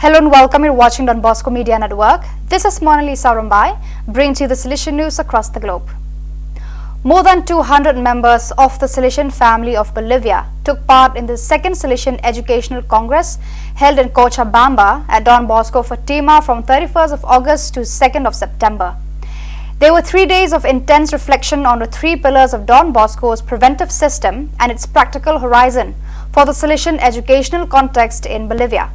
Hello and welcome. You're watching on Bosco Media Network. This is Monalisa Rumbai, bringing you the Salesian news across the globe. More than 200 members of the Salesian family of Bolivia took part in the second Salesian Educational Congress held in Cochabamba at Don Bosco, Fatima from 31st of August to 2nd of September. There were 3 days of intense reflection on the three pillars of Don Bosco's preventive system and its practical horizon for the Salesian educational context in Bolivia.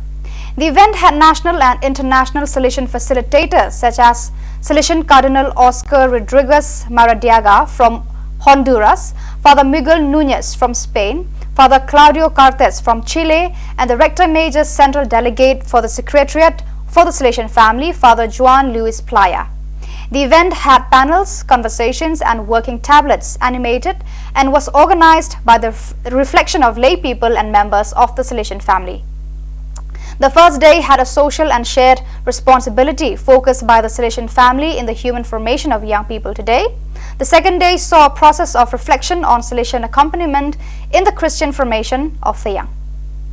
The event had national and international Salesian facilitators such as Salesian Cardinal Oscar Rodriguez Maradiaga from Honduras, Father Miguel Núñez from Spain, Father Claudio Cartes from Chile, and the Rector Major Central Delegate for the Secretariat for the Salesian family, Father Juan Luis Playa. The event had panels, conversations and working tablets animated and was organized by the reflection of lay people and members of the Salesian family. The first day had a social and shared responsibility focused by the Salesian family in the human formation of young people today. The second day saw a process of reflection on Salesian accompaniment in the Christian formation of the young.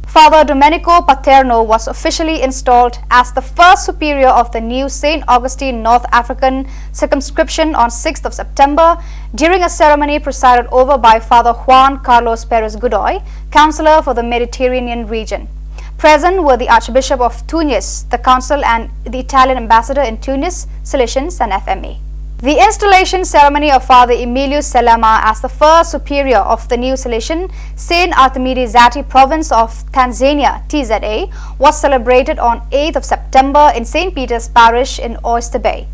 Father Domenico Paterno was officially installed as the first superior of the new St. Augustine North African circumscription on 6th of September during a ceremony presided over by Father Juan Carlos Perez Godoy, Counselor for the Mediterranean region. Present were the Archbishop of Tunis, the Council and the Italian Ambassador in Tunis, Salesians and FMA. The installation ceremony of Father Emilius Selema as the first superior of the new Salesian St. Artemides Zati province of Tanzania, TZA, was celebrated on 8th of September in St. Peter's Parish in Oyster Bay.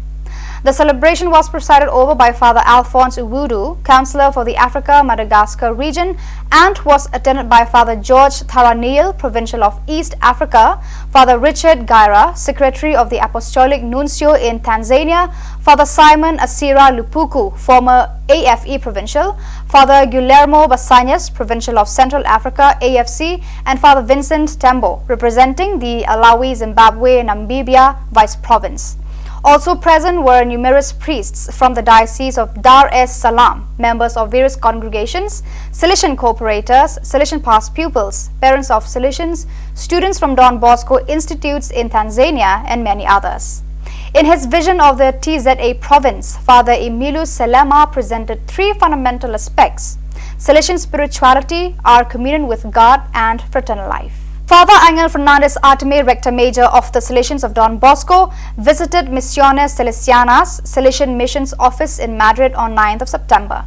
The celebration was presided over by Father Alphonse Uwudu, Counselor for the Africa-Madagascar region, and was attended by Father George Tharaniel, Provincial of East Africa, Father Richard Gaira, Secretary of the Apostolic Nuncio in Tanzania, Father Simon Asira Lupuku, former AFE Provincial, Father Guillermo Basanyas, Provincial of Central Africa, AFC, and Father Vincent Tembo, representing the Alawi Zimbabwe Namibia Vice Province. Also present were numerous priests from the Diocese of Dar es Salaam, members of various congregations, Salesian cooperators, Salesian past pupils, parents of Salesians, students from Don Bosco institutes in Tanzania, and many others. In his vision of the TZA province, Father Emilius Selema presented three fundamental aspects: Salesian spirituality, our communion with God, and fraternal life. Father Angel Fernandez Artime, Rector Major of the Salesians of Don Bosco, visited Misiones Salesianas Salesian Missions Office in Madrid on 9th of September.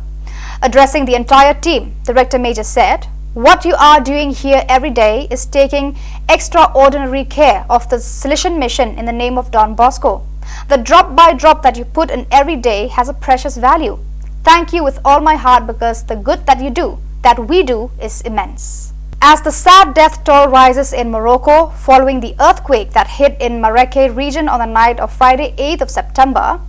Addressing the entire team, the Rector Major said, "What you are doing here every day is taking extraordinary care of the Salesian mission in the name of Don Bosco. The drop by drop that you put in every day has a precious value. Thank you with all my heart, because the good that you do, that we do, is immense." As the sad death toll rises in Morocco following the earthquake that hit in Marrakech region on the night of Friday 8th of September,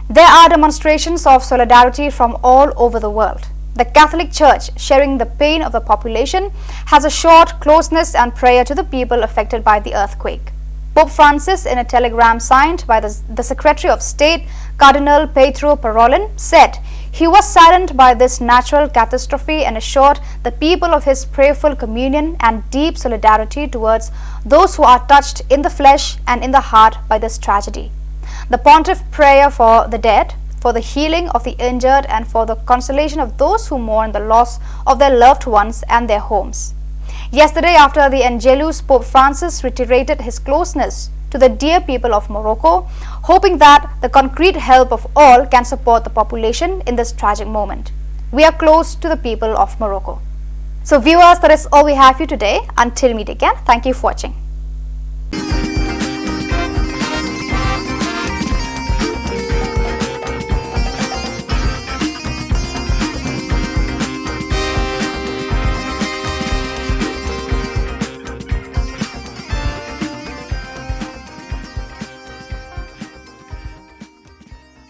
there are demonstrations of solidarity from all over the world. The Catholic Church, sharing the pain of the population, has assured closeness and prayer to the people affected by the earthquake. Pope Francis, in a telegram signed by the Secretary of State, Cardinal Pietro Parolin, said he was saddened by this natural catastrophe and assured the people of his prayerful communion and deep solidarity towards those who are touched in the flesh and in the heart by this tragedy. The pontiff prayer for the dead, for the healing of the injured, and for the consolation of those who mourn the loss of their loved ones and their homes. Yesterday, after the Angelus, Pope Francis reiterated his closeness to the dear people of Morocco, hoping that the concrete help of all can support the population in this tragic moment. We are close to the people of Morocco. So viewers, that is all we have for you today. Until we meet again, thank you for watching.